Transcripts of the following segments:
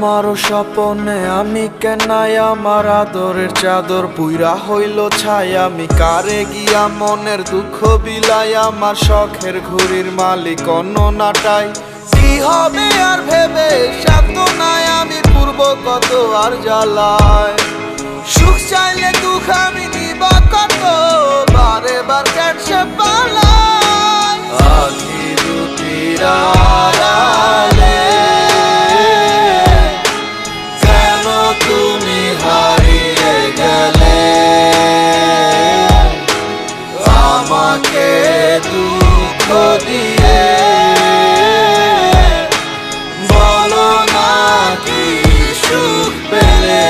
তোমারও স্বপনে আমি কেনাই আমার আদরের চাদর পুইরা হইল ছাই আমি কারে গিয়া মনের দুঃখ বিলাই আমার শখের ঘুড়ির মালিক অন্য নাটাই কি হবে আর ভেবে সান্ত্বনায় আমি পূর্ব কত আর জ্বালায় সুখ চাইলে দুঃখ আমি নিবা কত বারে বার কেটে পালাই আখি দুটির আড়ালে কেন তুমি হারিয়ে গেলে আমাকে দুঃখ দিয়ে বলো না কি সুখ পেলে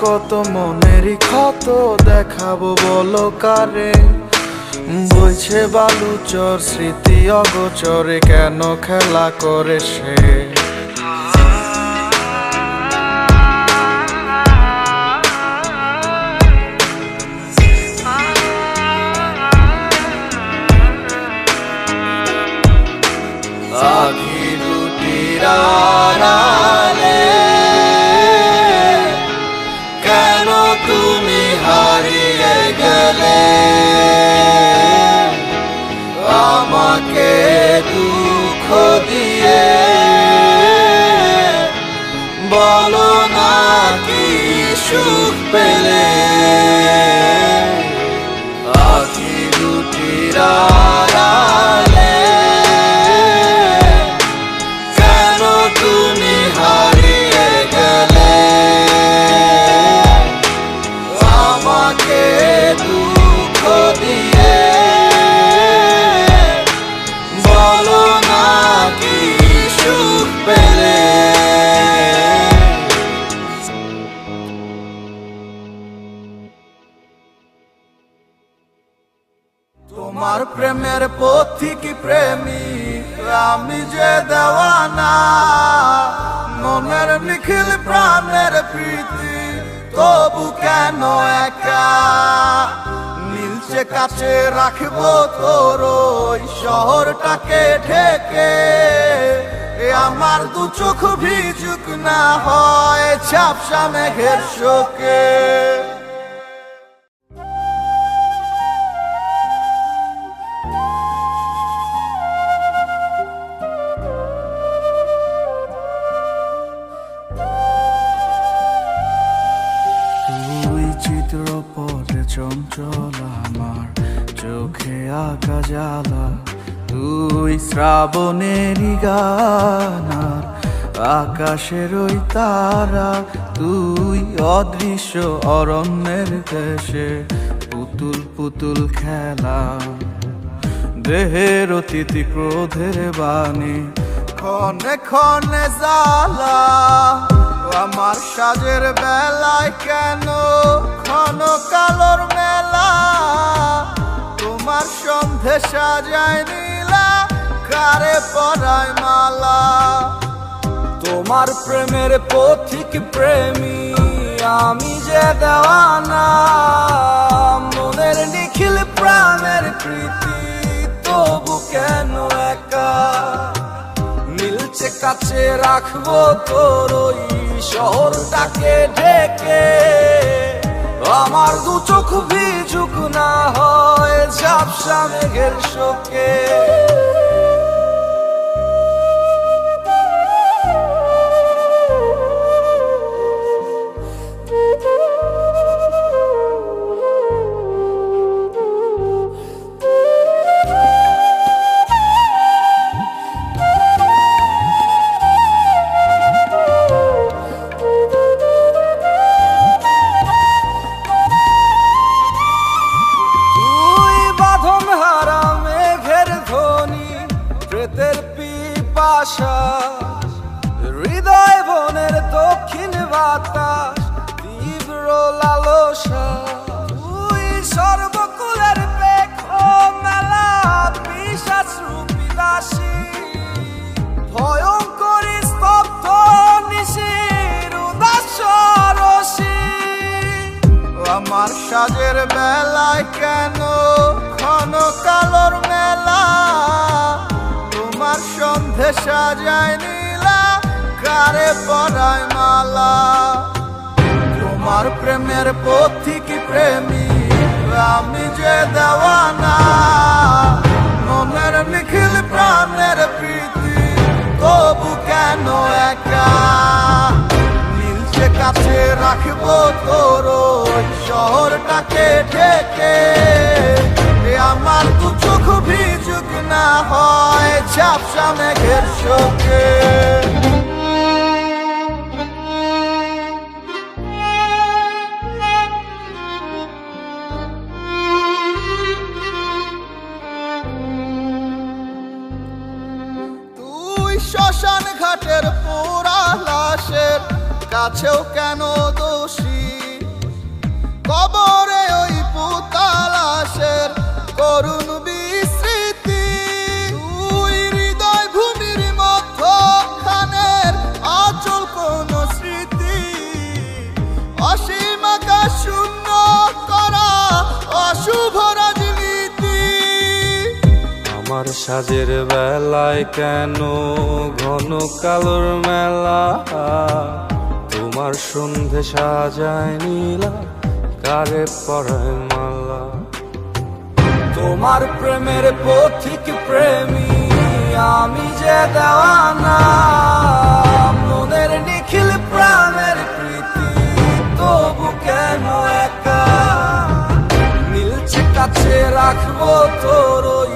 কত মনেরই ক্ষত দেখাবো বলো কারে বইছে বালুচর স্মৃতি অগোচরে কেন খেলা করে সে আখি দুটির আড়ালে কেন তুমি হারিয়ে গেলে আমাকে দুঃখ দিয়ে বলো না কি সুখ পেলে আখি দুটির আড়ালে কেন তুমি হারিয়ে গেলে আমাকে দুঃখ দিয়ে বলো না কি সুখ পেলে তোমার প্রেমের পথিক প্রেমী আমি যে দেওয়ানা মনের নিখিল প্রাণের প্রীতি তবু কেন একা নীলচে কাছে রাখবো তোর ওই শহরটাকে ঢেকে আমার দু চোখ ভিজুক না হয় ঝাপসা মেঘের শোকে চিত্রপটে চঞ্চল আমার চোখে আঁকা জ্বালা তুই শ্রাবণেরই গানার আকাশের ওই তারা তুই অদৃশ্য অরণ্যের দেশে পুতুল পুতুল খেলা দেহের অতিথি ক্রোধের বাণী ক্ষণে ক্ষণে জ্বালা আমার সাজের বেলায় কেন ক্ষণ কালোর মেলা তোমার সন্ধে সাজায় নীলা কারে পরায় মালা তোমার প্রেমের পথিক প্রেমী আমি যে দেওয়ানা মনের নিখিল প্রাণের প্রীতি তবু কেন একা নীলচে কাছে রাখবো তোর ওই শহরটাকে ঢেকে আমার দু চোখ ভিজুক না হয় ঝাপসা মেঘের শোকে হৃদয় বনের দক্ষিণ বাতাস লালসা, তুই সর্বকুলের পেখ মেলা পিশাচ রূপী দাসী, ভয়ঙ্করী স্তব্ধ নিশির উদাস রশি। আমার সাজের বেলায় কেন ঘন কালোর মেলা, তোমার সন্ধে সাজায় নীলা কারে পরায় মালা। তোমার প্রেমের পথিক প্রেমী আমি যে দেওয়ানা, মনের নিখিল প্রাণের প্রীতি তবু কেন একা। নীলচে কাছে রাখবো তোর ওই শহরটাকে ঢেকে, আমার দু চোখ ভিজুক না হয় ঝাপসা মেঘের শোকে। শ্মশান ঘাটের পোড়া লাশের কাছেও কেন দোষী, কবরে ওই পুতা লাশের করুণ বিস্মৃতি। তুই হৃদয় ভূমির মধ্যখানের অচল কোন স্মৃতি, অসীম আকাশ শূন্য করা অশুভ রাজনীতি। আমার সাজের বেলায় কেন ঘন কালোর মেলা, তোমার সন্ধে সাজায় নীলা কারে পরায় মালা। তোমার প্রেমের পথিক প্রেমী আমি যে দেওয়ানা, মনের নিখিল প্রাণের প্রীতি তবু কেন একা। নীলচে কাছে রাখবো তোর ওই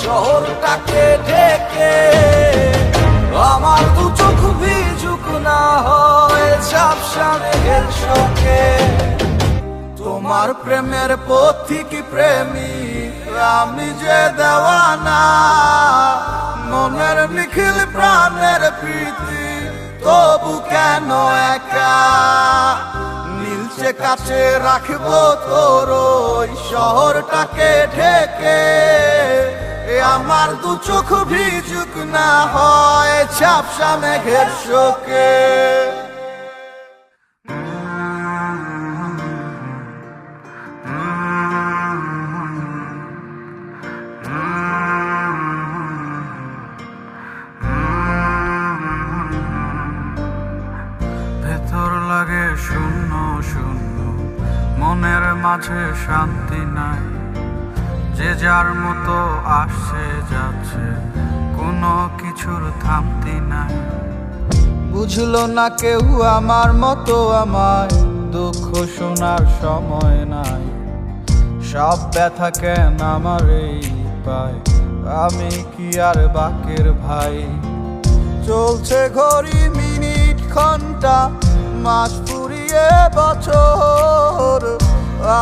শহরটাকে ঢেকে, আমার দু চোখ ভিজুক না হয় ঝাপসা মেঘের শোকে। তোমার প্রেমের পথিক প্রেমী আমি যে দেওয়ানা, মনের নিখিল প্রাণের প্রীতি তবু কেন একা। নীলচে কাছে রাখবো তোর ওই শহরটাকে ঢেকে, আমার দু চোখ ভিজুক না হয় ঝাপসা মেঘের শোকে। ভেতর লাগে শূন্য শূন্য, মনের মাঝে শান্তি নাই, যে যার মতো আসছে যাচ্ছে কোনো কিছুর থামতি নাই। বুঝলো না কেউ আমার মতো আমায়, দুঃখ শোনার সময় নাই। সব ব্যথা কেন আমার এই পায়, আমি কি আর বাকের ভাই। চলছে ঘড়ি মিনিট ঘন্টা, মাস ফুরিয়ে বছর,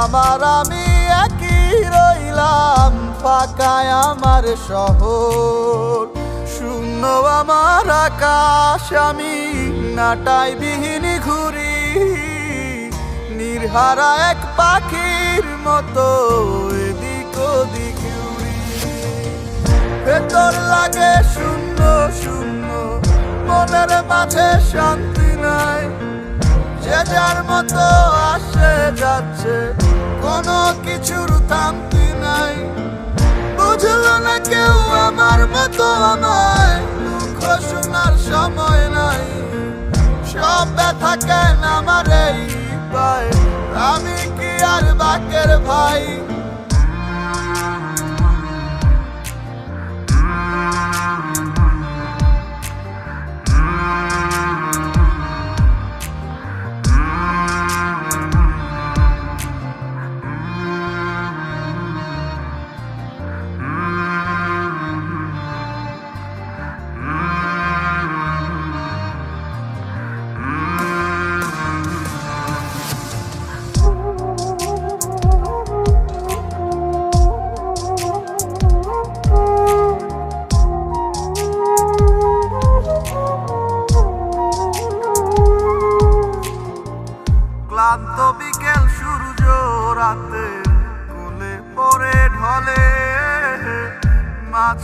আমার আমি একই রইলাম ফাঁকায় আমার শহর। শূন্য আমার আকাশ, আমি নাটাই বিহীন ঘুরি, নির্হারা এক পাখির মতো এদিক ওদিক উড়ি। ভেতর লাগে শূন্য শূন্য, মনের মাঝে শান্তি নাই, যে যার মতো আসে যাচ্ছে কোনো কিছুর থামতি নাই। বুঝলো না কেউ আমার মতো আমায়, দুঃখ শোনার সময় নাই। সব ব্যথা কেন আমার এই পায়, আমি কি আর বাকের ভাই।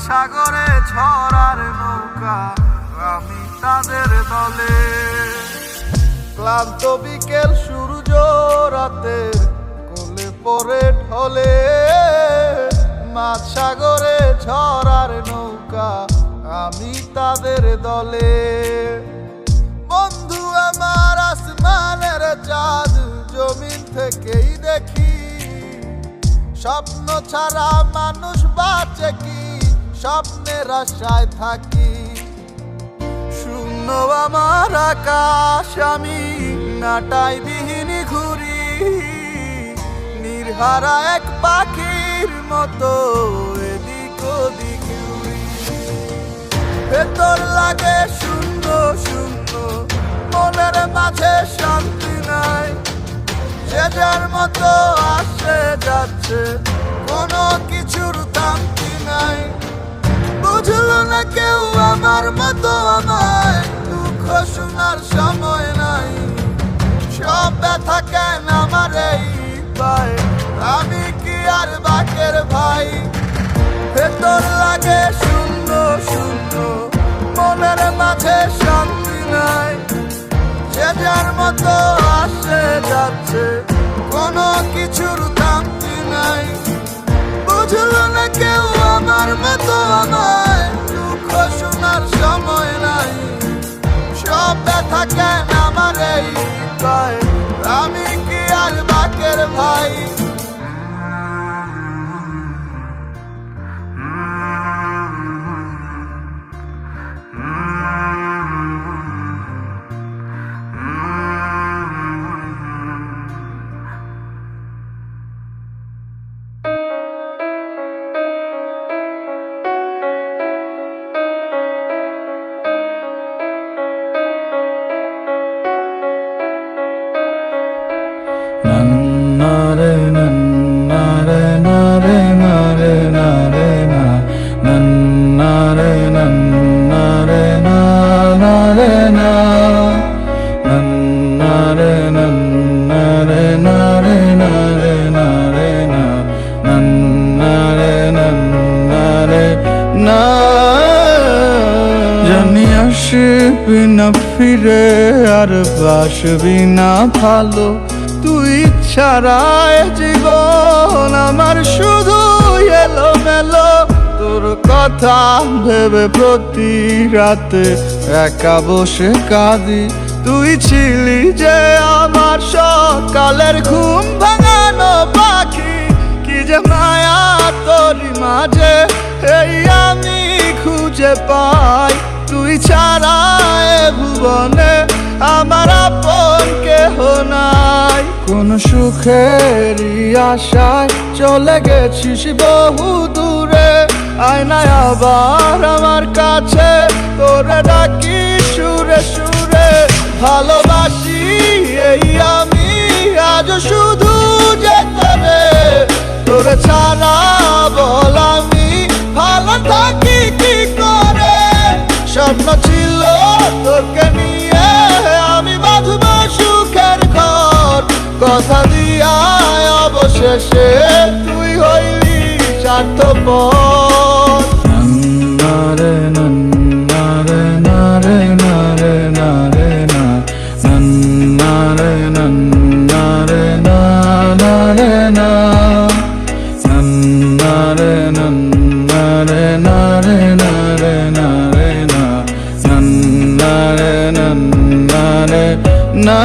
সাগরে ঝড়ার নৌকা আমি তাদের দলে। ক্লান্ত বিকেল সূর্য রাতের কোলে পড়ে ঢলে, মাঝ সাগরে ঝড়ার নৌকা আমি তাদের দলে। বন্ধু আমার আসমানের চাঁদ জমিন থেকেই দেখি, স্বপ্ন ছাড়া মানুষ বাঁচে কি, স্বপ্নের আশায় থাকি। শূন্য আমার আকাশ আমি নাটাই বিহীন ঘুরি, নির্হারা এক পাখির মতো এদিক ওদিক উড়ি। ভেতর লাগে শূন্য শূন্য, মনের মাঝে শান্তি নাই, যে যার মতো আসে যাচ্ছে, কোনো কিছুর থামতি নাই। বুঝলো না কেউ আমার মতো আমায়, দুঃখ শোনার সময় নাই। সব ব্যথা কেন আমার এই পায়, আমি কি আর বাকের ভাই। ভেতর লাগে শূন্য শূন্য, মনের মাঝে শান্তি নাই, যে যার মতো আসে যাচ্ছে, কোনো কিছুর থামতি নাই। বুঝলো না কেউ আমার মতো আমায়, দুঃখ শোনার সময় নাই। সব ব্যথা কেন আমার এই পায়, আমি কি আর বাকের ভাই। Nare nare nare nare nare na, nare nare nare na, nare nare nare nare nare na, nare nare na। জানি আসবি না ফিরে আর বাসবি না ভালো, তুই ছাড়ায় জীবন আমার শুধু এলোমেলো। তোর কথা ভেবে প্রতি রাতে একা বসে কাঁদি, তুই ছিলি যে আমার সকালের ঘুম ভাঙানো পাখি। কি যে মায়া তোরই মাঝে এই আমি খুঁজে পাই, তুই ছাড়া এ ভুবনে আমার আপন কেহ নাই। কোন সুখেরই আশায় চলে গেছিস বহু দূরে, আয়নায় আবার আমার কাছে তোরে ডাকি সুরে সুরে। ভালোবাসি এই আমি আজ শুধু যে তোরে, তোরে ছাড়া বল আমি ভালো থাকি কি করে। স্বপ্ন ছিল তোকে নিয়ে আমি বাঁধব সুখের ঘর, কথা দিয়া অবশেষে তুই হইলি স্বার্থপর। নারে নারে নারে নারে নারে না, নারে নারে নারে না, নারে নারে নারে নারে নারে না, নারে নারে না।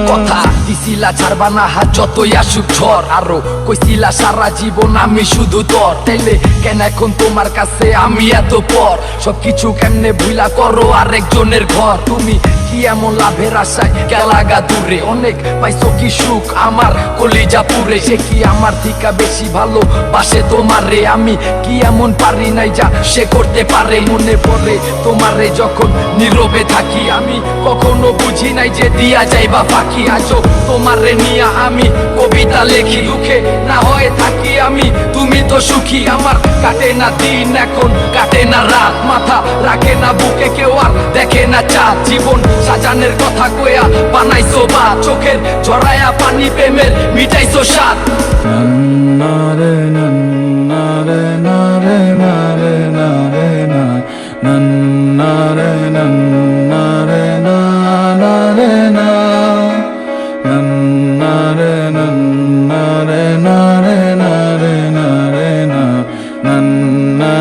কথা দিছিলা ছাড়বা না হাত যতই আসুক ঝড়, আরো কইছিলা সারা জীবন আমি শুধু তোর। তাইলে কেন এখন তোমার কাছে আমি এত পর, সবকিছু কেমনে ভুলা করো আরেকজনের ঘর। তুমি কি এমন লাভের আশায় গেলাগা দূরে, অনেক পাইছো কি সুখ আমার কলিজা পুরে। সে কি আমার থিকা বেশি ভালো বাসে তোমারে, আমি কি এমন পারি নাই যা সে করতে পারে। মনে পড়ে তোমারে যখন নীরবে থাকি, আমি কখনো বুঝি নাই যে দিয়া যাইবা ফাঁকি। আজও তোমারে নিয়া আমি কবিতা লেখি, দুঃখে না হয়ে থাকি আমি, তুমি তো সুখী। আমার কাটে না দিন এখন কাটে না রাত, মাথা রাখে না বুকে কেউ আর দেখে না চাঁদ। জীবন সাজানের কথা কয়া বানাইছো বা, চোখের ঝরায়া পানি প্রেমের মিটাইছো স্বাদ। নারে নারে নারে na.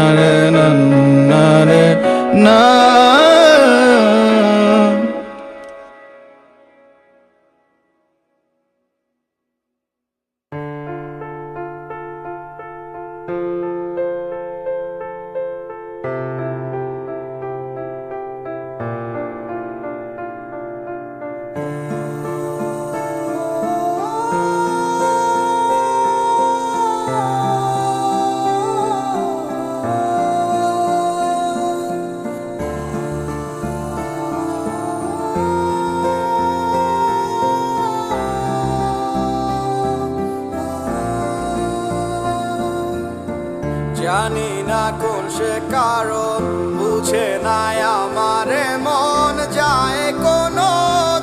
জানি না কোন সে কারণ বুঝে নাই আমারে মন যায় কোনো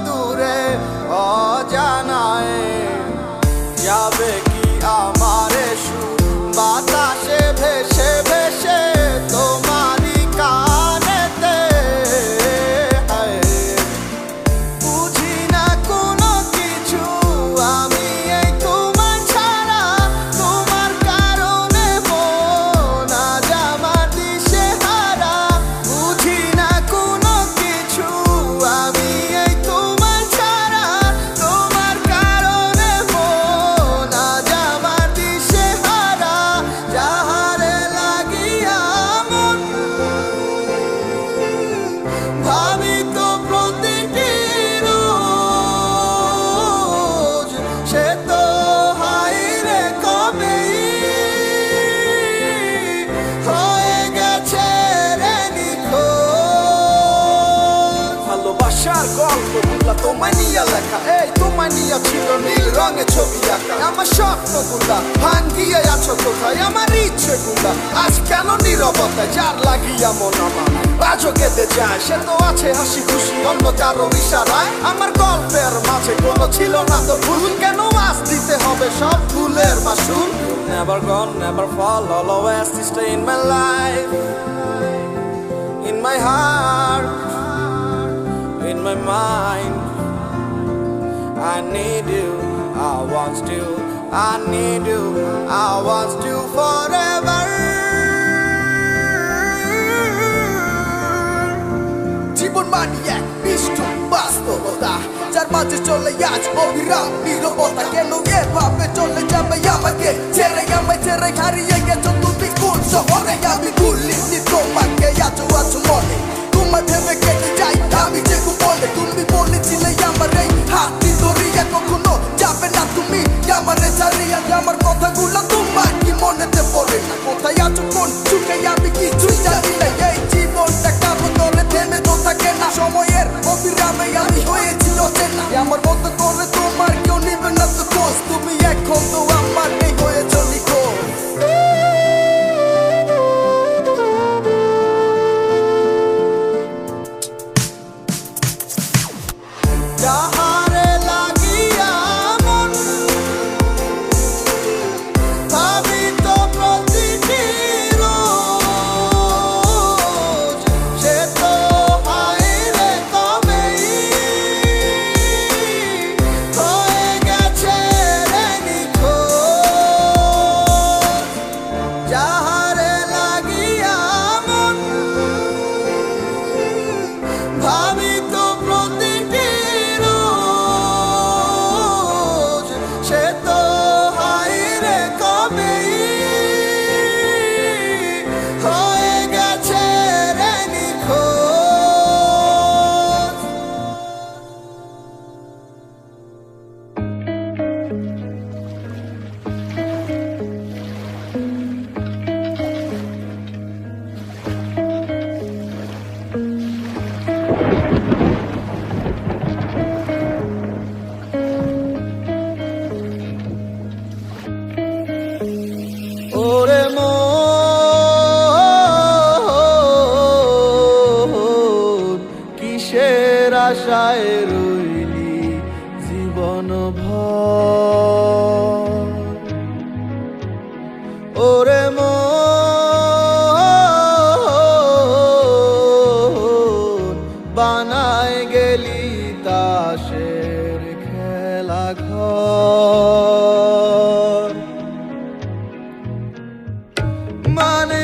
দূরে অজানায় যাবে কি আমারে সুর বাতাসে ভেসে ভেসে তোমারই কানেতে বুঝি না কোনো কিছু আমি এই তোমার ছাড়া তোমার কারণে মন আজ আমার দিশেহারা বুঝি না কোনো কিছু আমি এই তোমার ছাড়া তোমার কারণে মন আজ আমার দিশেহারা যাহারে লাগিয়া মন ভাবি তো প্রতিটি রোজ সে তো হাইরে কবে হয়ে গেছে রে নিখোঁজ ভালোবাসার গল্পগুলা তোমায় নিয়ে লেখা এই তোমায় নিয়ে ছিল নীল রঙে ছবি আঁকা আমার স্বপ্নগুলা ভাঙ্গিয়ে আছো কোথায় আমার ইচ্ছেগুলা আজ কেন নীরবতায় যার লাগিয়া মন আমার আজও কেঁদে যায় সে তো আছে হাসি খুশি অন্য কারো ইশারায় আমার গল্পের মাঝে কোনো ছিল না তো ভুল কেন আজ দিতে হবে সব ভুলের মাসুল Never gone, never fall, always to stay in my life, in my heart, in my mind. I need you, I want you, I need you, I want you forever. জীবন মানি এক নিষ্ঠুর বাস্তবতা যার মাঝে চলে আজ অবিরাম নীরবতা কেন এভাবে চলে যাবে আমাকে ছেড়ে আমায় ছেড়ে হারিয়ে গেছো তুমি কোন শহরে আমি ভুলিনি তোমাকে আছো আছো মনে তোমার ভেবে কেটে যাই আমি যে বলে তুমি বলেছিলে আমার এই হাতটি ধরিয়া কখনো যাবে না তুমি আমারে ছাড়িয়া আমার কথাগুলো তোমার কি মনেতে পড়ে না কোথায় আছো কোন চুকে আমি কিছুই জানি না এই জীবনটা কারো ধরে থেমে তো থাকে না সময়ের অবিরামে আমি হয়েছি অচেনা আমার মতো করে তোমার কেউ নিবে না তো খোঁজ তুমি এখন তো আমার নেই হয়েছ নিখোঁজ যাহারে লাগিয়া মন ভাবি তো প্রতিটি রোজ সে তো হাইরে কবেই হয়ে গেছে রে নিখোঁজ যাহারে লাগিয়া মন ভাবি তো প্রতিটি রোজ সে তো হাইরে কবেই হয়ে গেছে রে নিখোঁজ ওরে মন কিসের আশায় রইলি জীবন ভর ওরে মন বানায় গেলি তাসের খেলা ঘর মানে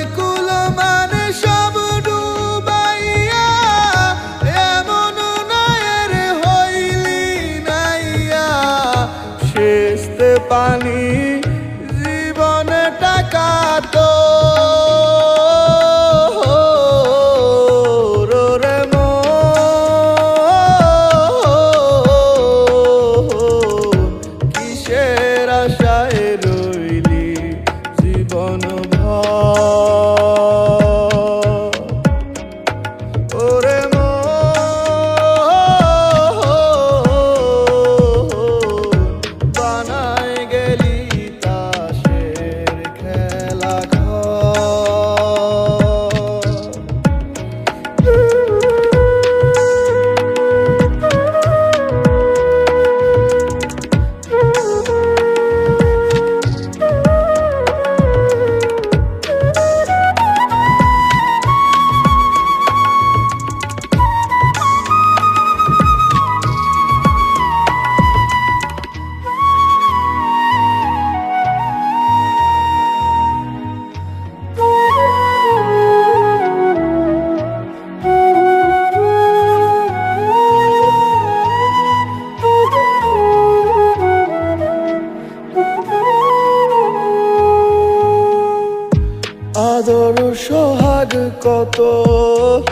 আদর সোহাগ কত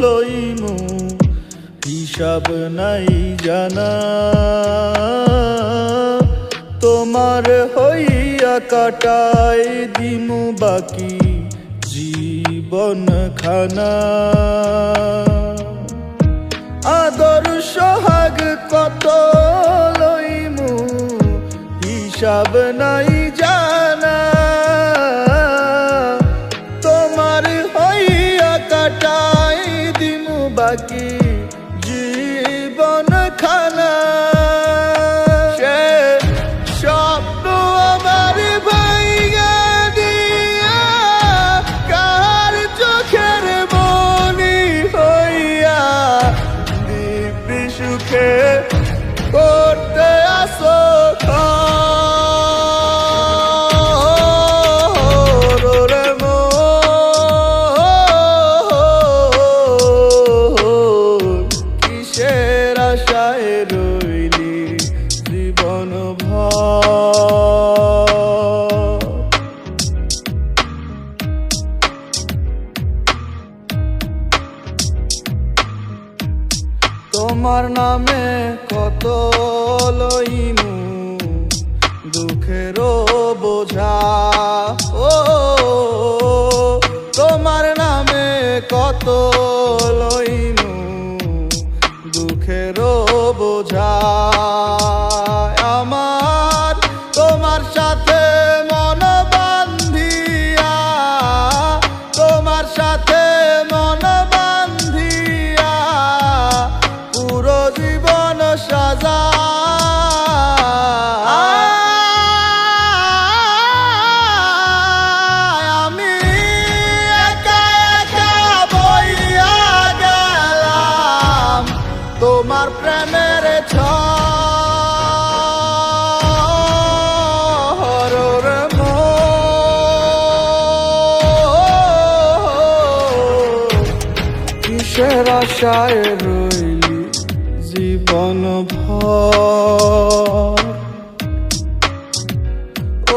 লইমু হিসাব নাই জানা, তোমার হইয়া কাটাই দিমু বাকি জীবন খানা। আদর সোহাগ কত লইমু হিসাব নাই জানা, তোমার হইয়া কাটাই দিমু বাকি জীবন খানা। সে স্বপ্ন আমার ভাইয়া দিয়া কার চোখের মনি হইয়া দিব্যি সুখে করতে আসো রে মন, কিসের আশায় রইলি জীবন ভর। তোমার নামে কত লইমু দুঃখেরও বোঝা, ও তোমার নামে কত লইমু দুঃখেরও বোঝা। আমার তোমার সাথে মন বান্ধিয়া, তোমার সাথে মন বান্ধিয়া পুরো জীবন সাজা। আমি একা একা বইয়া গেলাম তোমার প্রেমের ঝড় রে মন, কিসের আশায় রইলি জীবন ভর।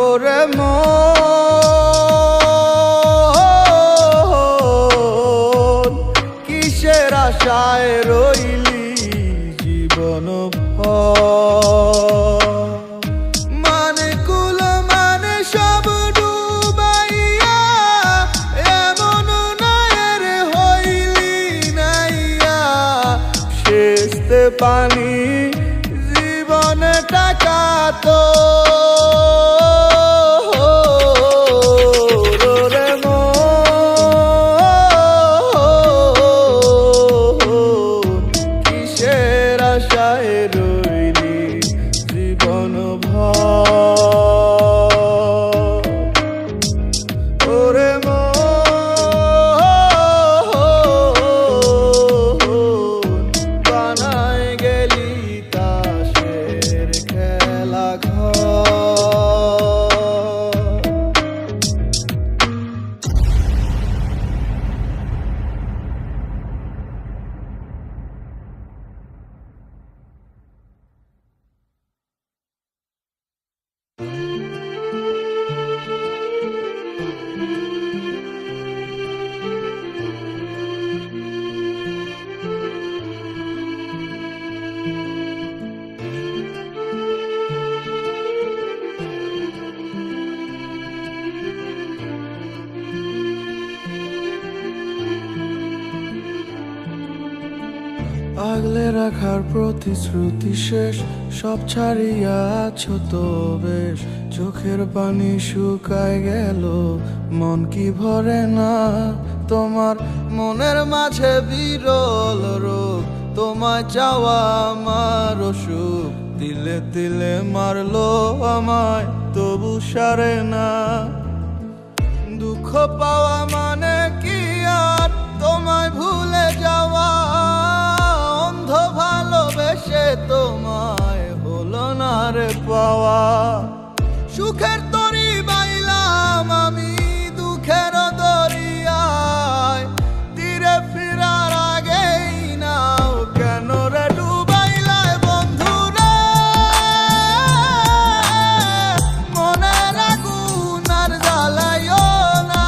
ওরে মন, কিসের আশায় রইলি জীবন ভর। মানে কুল মানে সব ডুবাইয়া এমন নায়ের হইলি নাইয়া, শেষতে পানি জীবনে টাকা তো রে মন, কিসের আশায় রইলি জীবন ভর। ওরে মন, বানায় গেলি তাসের খেলা ঘর। আগলে রাখার প্রতিশ্রুতি শেষ, সব ছাড়িয়াছ তো বেশ। চোখের পানি শুকায় গেল, মন কি ভরে না। তোমার মনের মাঝে বিরল রোগ, তোমায় চাওয়া আমার অসুখ। তিলে তিলে মারলো আমায় তবু সারে না। দুঃখ পাওয়া মানে কি আর তোমায় ভুলে যাওয়া, অন্ধ ভালোবেসে তোমায় হলো না রে পাওয়া। সুখের তরি বাইলাম আমি দুঃখের দরিয়ায়, তীরে ফিরার আগেই নাও কেন রে ডুবাইলায় বন্ধু রে। মনের আগুন আর জ্বালাইও না,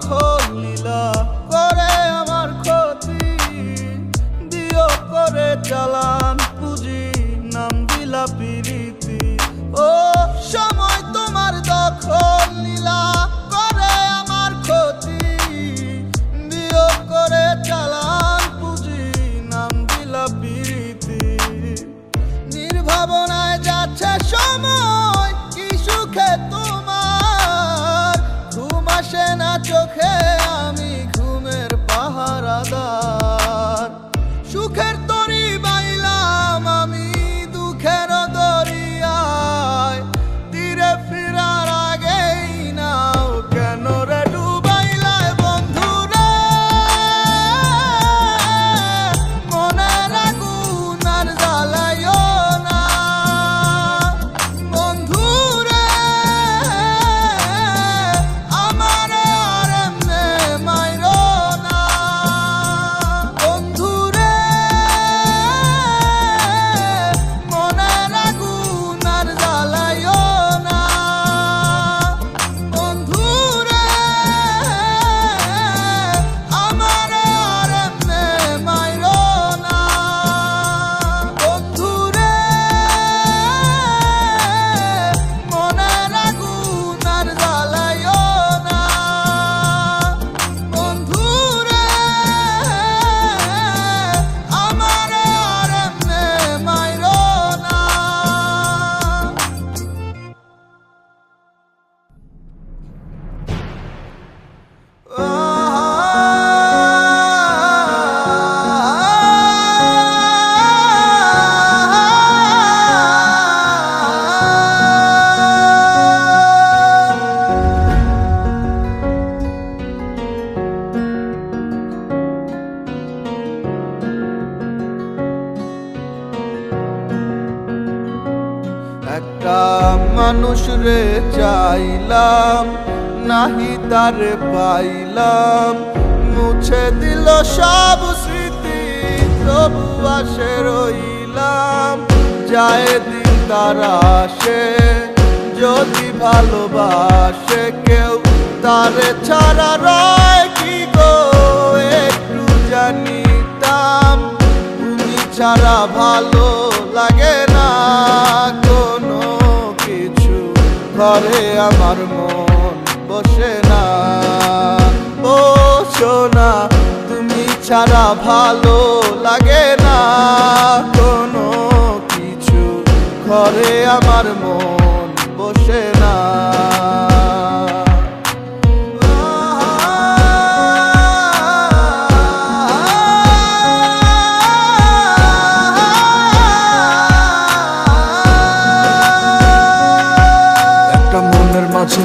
দখল লীলা করে আমার ক্ষতি দিও করে চালান পুঁজি নাম দিলা প্রীতি ও সময় তোমার দখল লীলা করে আমার ক্ষতি দিও করে চালান পুঁজি নাম দিলা প্রীতি নির্ভাবনায় যাচ্ছে সময় কি সুখে তোমার ঘুম আসে না চোখে আমি ঘুমের পাহারাদার সুখের তরি বাইলাম আমি দুঃখের দরিয়ায় তীরে ফিরার আগেই নাও কেন রে ডুবাইলায় বন্ধু রে মনের আগুন আর জ্বালাইও না বন্ধু রে আমার আর এমনে মাইরো না বন্ধু রে মনের আগুন আর জ্বালাইও না বন্ধু রে আমার আর এমনে মাইরো না বন্ধু রে মনের আগুন আর জ্বালাইও না বন্ধু রে আমার আর এমনে মাইরো না একটা মানুষ রে চাইলাম নাহি তারে পাইলাম মুছে দিল সব স্মৃতি তবু আসে রইলাম যায় দিন তারা আসে যদি ভালোবাসে কেউ তারে ছাড়া রয় কি গো একটু জানিতাম তুমি ছাড়া ভালো লাগে না কোনো কিছু ঘরে আমার মন বসে না ও সোনা তুমি ছাড়া ভালো লাগে না কোনো কিছু ঘরে আমার মন বসে না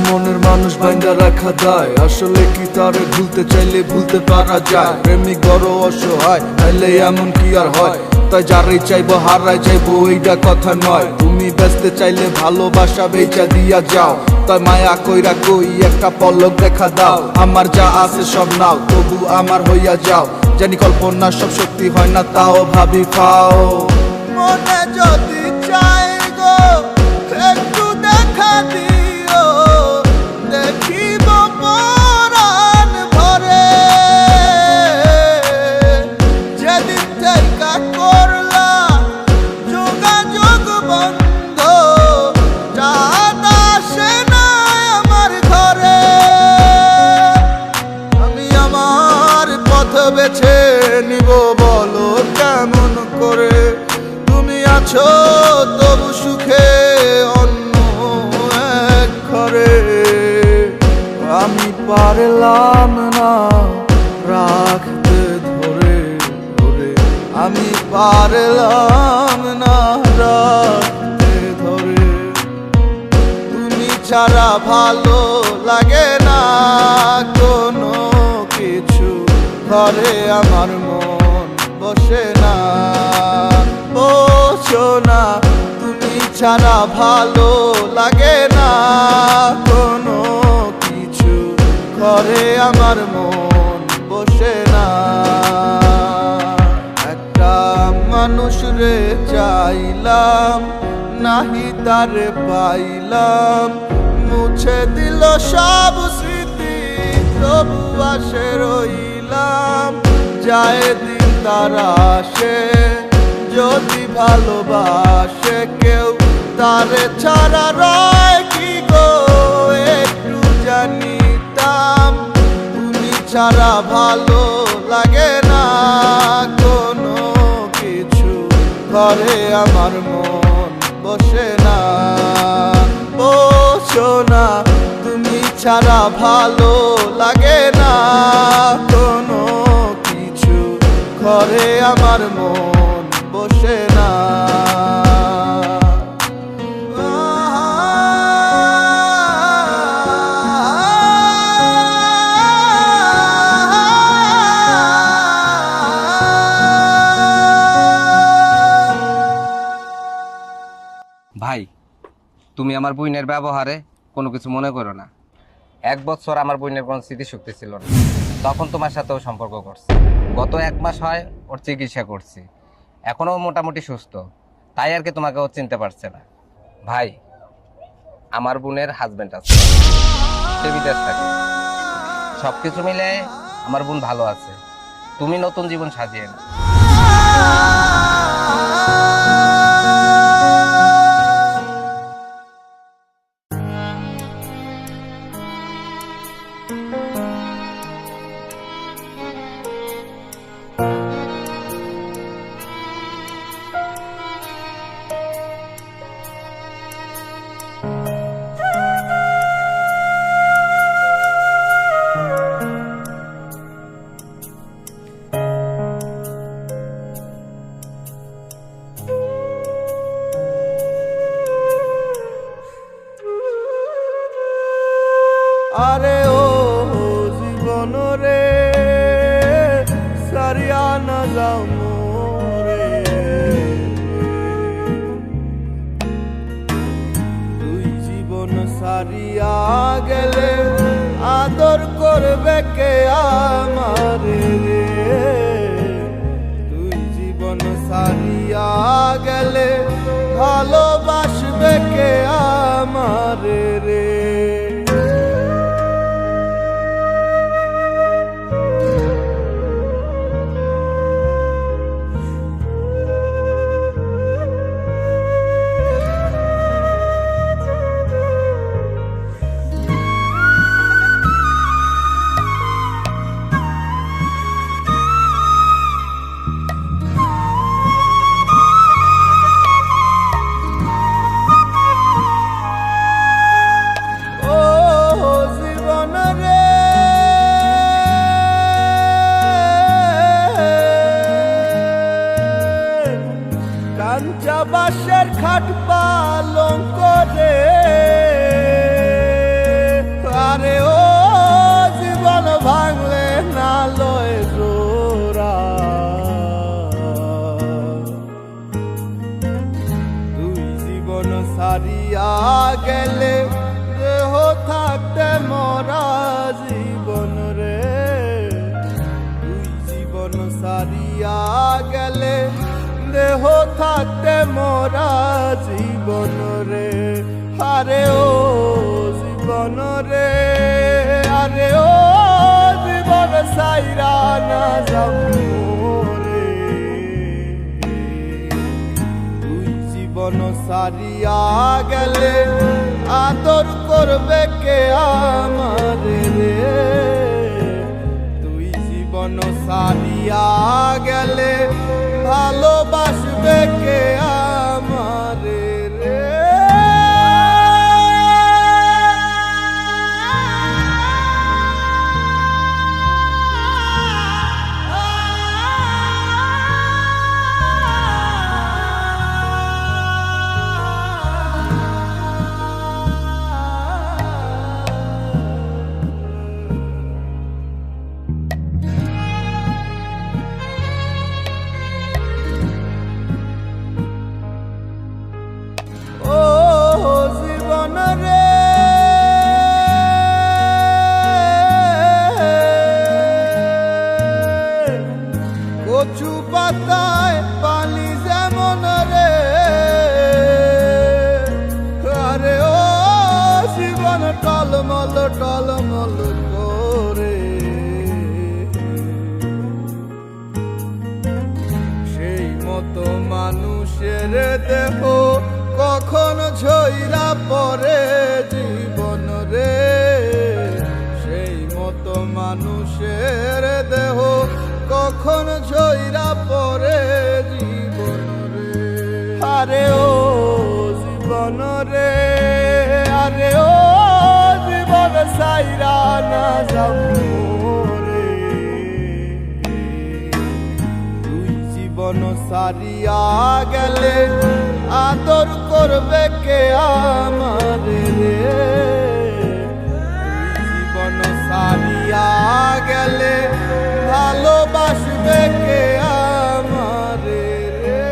মনের মানুষ ভাঙ্গা রাখা দায় আসলে কি তারে ভুলতে চাইলে ভুলতে পারা যায় প্রেমিক বড় অসহায় তাইলে এমন কি আর হয় তাই যারাই চাইবো হারাই চাইবো এইটা কথা নয় তুমি ব্যস্ত চাইলে ভালোবাসা বেচা দিয়া যাও তাই মায়া কইরা কই একটা পলক দেখা দাও আমার যা আছে সব নাও তবু আমার হইয়া যাও জানি কল্পনা সব সত্যি হয় না তাও ভাবি পাও মনে যদি চাই গো একটু দেখা দিও দেখিব পরাণ ভরে যেদিন থেকে করলা যোগাযোগ বন্ধ চাঁদ আসে না আমার ঘরে আমি আমার পথ বেছে নিব বলো কেমন করে তুমি আছো তবু সুখে অন্য এক ঘরে আমি পারলাম না রাখতে ধরে ধরে আমি পারলাম না রাখতে ধরে তুমি ছাড়া ভালো লাগে না কোনো কিছু ঘরে আমার মন বসে না ও সোনা তুমি ছাড়া ভালো লাগে না কোনো কিছু ঘরে আমার মন বসে না একটা মানুষ রে চাইলাম নাহি তারে পাইলাম মুছে দিল সব স্মৃতি তবু আসে রইলাম, যায় দিন তারা আসে, যদি ভালোবাসে কেউ তারে ছাড়া রয় কি গো, একটু জানিতাম তুমি ছাড়া ভালো লাগে না কোনো কিছু, ঘরে আমার মন বসে না, বসো না তুমি ছাড়া ভালো লাগে না কোনো কিছু, ঘরে আমার মন বসে না। ভাই, তুমি আমার বোনের ব্যবহারে কোনো কিছু মনে করো না। 1 বছর আমার বোনের কোনো স্মৃতিশক্তি ছিল না, তখন তোমার সাথেও সম্পর্ক করছি। গত 1 মাস হয় ওর চিকিৎসা করছি, এখনও মোটামুটি সুস্থ, তাই আর কি তোমাকে ও চিনতে পারছে না। ভাই, আমার বোনের হাজবেন্ড আছে, সে বিদেশ থাকে, সব কিছু মিলে আমার বোন ভালো আছে। তুমি নতুন জীবন সাজিয়ে না। আরে ও জীবন রে সারিয়া না যাও মোরে, তুই জীবন সারিয়া গেলে আদর করবে কে আমারে রে, তুই জীবন সারিয়া গেলে ভালোবাসবে কে আমারে রে। কাঞ্চা বাঁশের খাট পালঙ্ক রে, আরে ও জীবন ভাঙলে না লয় জোড়া, তুই জীবন সারিয়া গেলে দেহ থাকতে মরা জীবন রে, তুই জীবন সারিয়া গেলে দেহ থাকতে মোরা জীবন রে, আরে ও জীবন রে, আরে ও জীবন সাইরা না যাও রে, তুই জীবন সারিয়া গেলে আদর করবে কে আমারে রে, তুই জীবন সারিয়া গেলে ভালোবাসবে কে আমারে রে। কচু পাতায় পানি যেমন রে, আরে ও জীবন টলমল টলমল করে, প্রাণের দেহ কখন ঝইরা পরে জীবন রে, সেই মতো মানুষের দেহ কখন ঝইরা পরে জীবন রে। আরে ও জীবন রে, আরে ও জীবন সাইরা না যাবো রে, তুই জীবন সারিয়া গেলে আদর করবে কে আমারে রে, তুই জীবন সারিয়া গেলে ভালোবাসবে কে আমারে রে।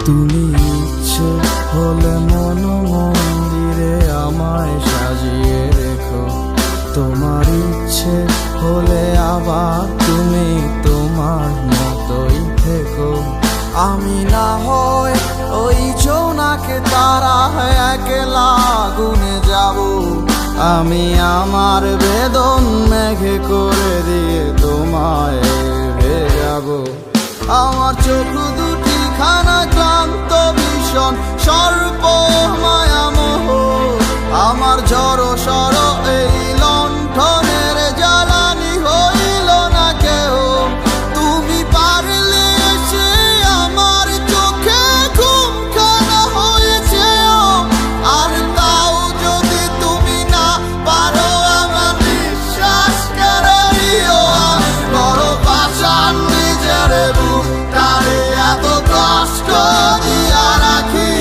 তুমি ইচ্ছে হলে মন মন্দিরে আমায় সাজিয়ে রেখো, তোমার ইচ্ছে হলে আবার তুমি তোমার মতোই থেকো। আমি না হয় ওই জোনাকে তারা একলা গুনে যাব, আমি আমার বেদন মেঘে করে দিয়ে তোমায় ভেজাবো। আমার চোখ দুটি খানা ক্লান্ত ভীষণ সর্ব মায়ামোহ, আমার জড় সর এই লণ্ঠনের জ্বালানি হইল না কেউ। তুমি পারলে এসে আমার চোখে ঘুম খানা হয়েছে, আর তাও যদি তুমি না পারো আমার বিশ্বাস করে দিও। আমি বড় পাষাণ নিজের বুক তারে এত কষ্ট দিয়া রাখি,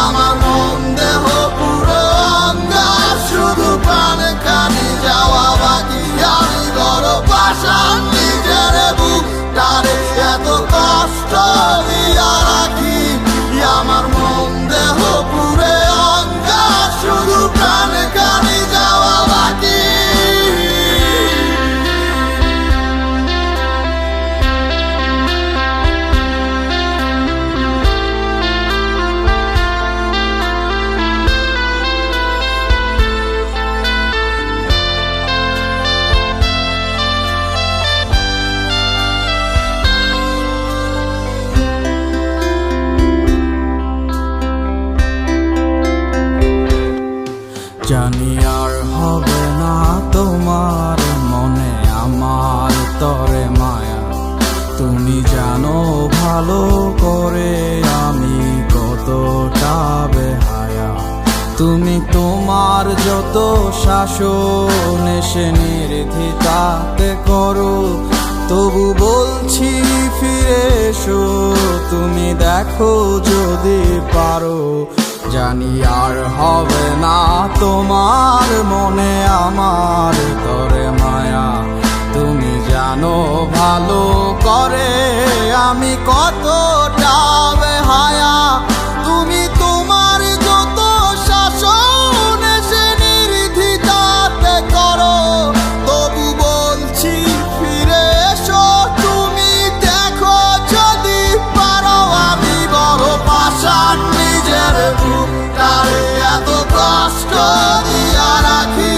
আমার মন দেহ পুরো অঙ্গার শুধু প্রাণ খানি যাওয়া বাকি। আমি বড় পাষাণ নিজের বুক তারে এত কষ্ট দিয়া রাখি, আমার মন দেহ পুরে অঙ্গার শুধু প্রাণ খানি যাওয়া বাকি। জানি আর হবে না তোমার মনে আমার তরে মায়া, তুমি জানো ভালো করে আমি কতটা বেহায়া। তুমি তোমার যত শাসন এসে নির্দ্বিধাতে করো, তবু বলছি ফিরে এসো, তুমি দেখো যদি পারো। জানি আর হবে না তোমার মনে আমার তরে মায়া, তুমি জানো ভালো করে আমি কতটা বেহায়া। তুমি তোমার যত শাসন এসে নির্দ্বিধাতে করো, তবু বলছি ফিরে এসো, তুমি দেখো যদি পারো। আমি বড় পাষাণ নিজের বুক তারে এত কষ্ট দিয়া রাখি,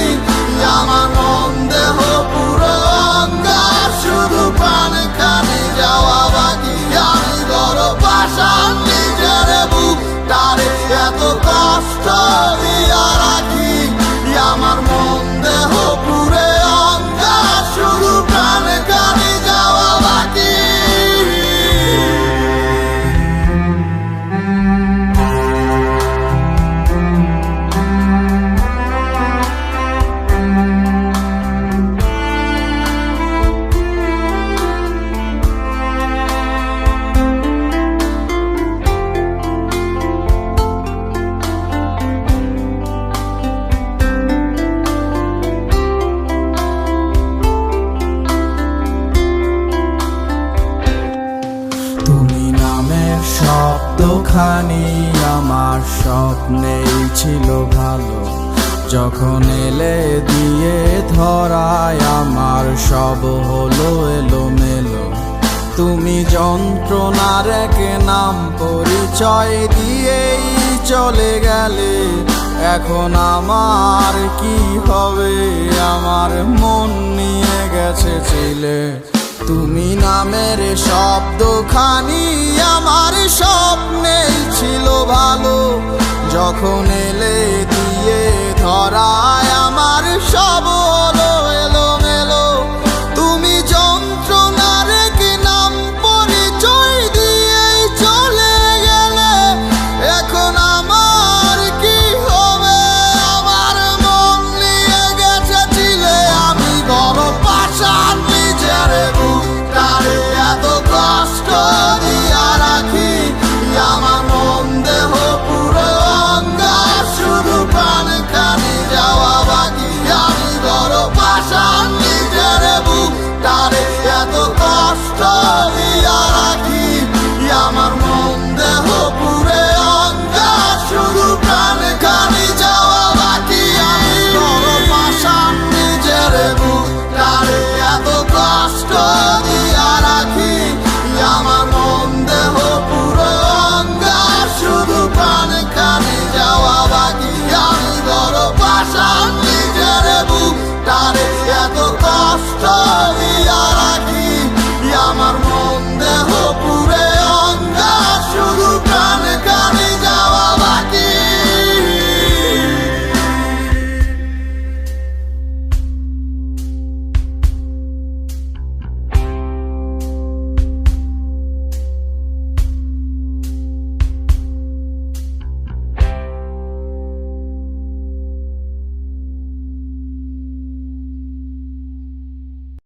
আমার মন দেহ পুরো অঙ্গার শুধু প্রাণ খানি যাওয়া বাকি। আমি বড় পাষাণ নিজের খানি আমার স্বপ্নেই ছিল ভালো, যখন এলে দিয়ে ধরায় আমার সব হলো এলোমেলো। তুমি যন্ত্রণার এক নাম পরিচয় দিয়েই চলে গেলে, এখন আমার কি হবে? আমার মন নিয়ে গেছে ছিলে। তুমি নামের শব্দখানি আমার স্বপ্নেই ছিল ভালো, যখন এলে দিয়ে ধরায়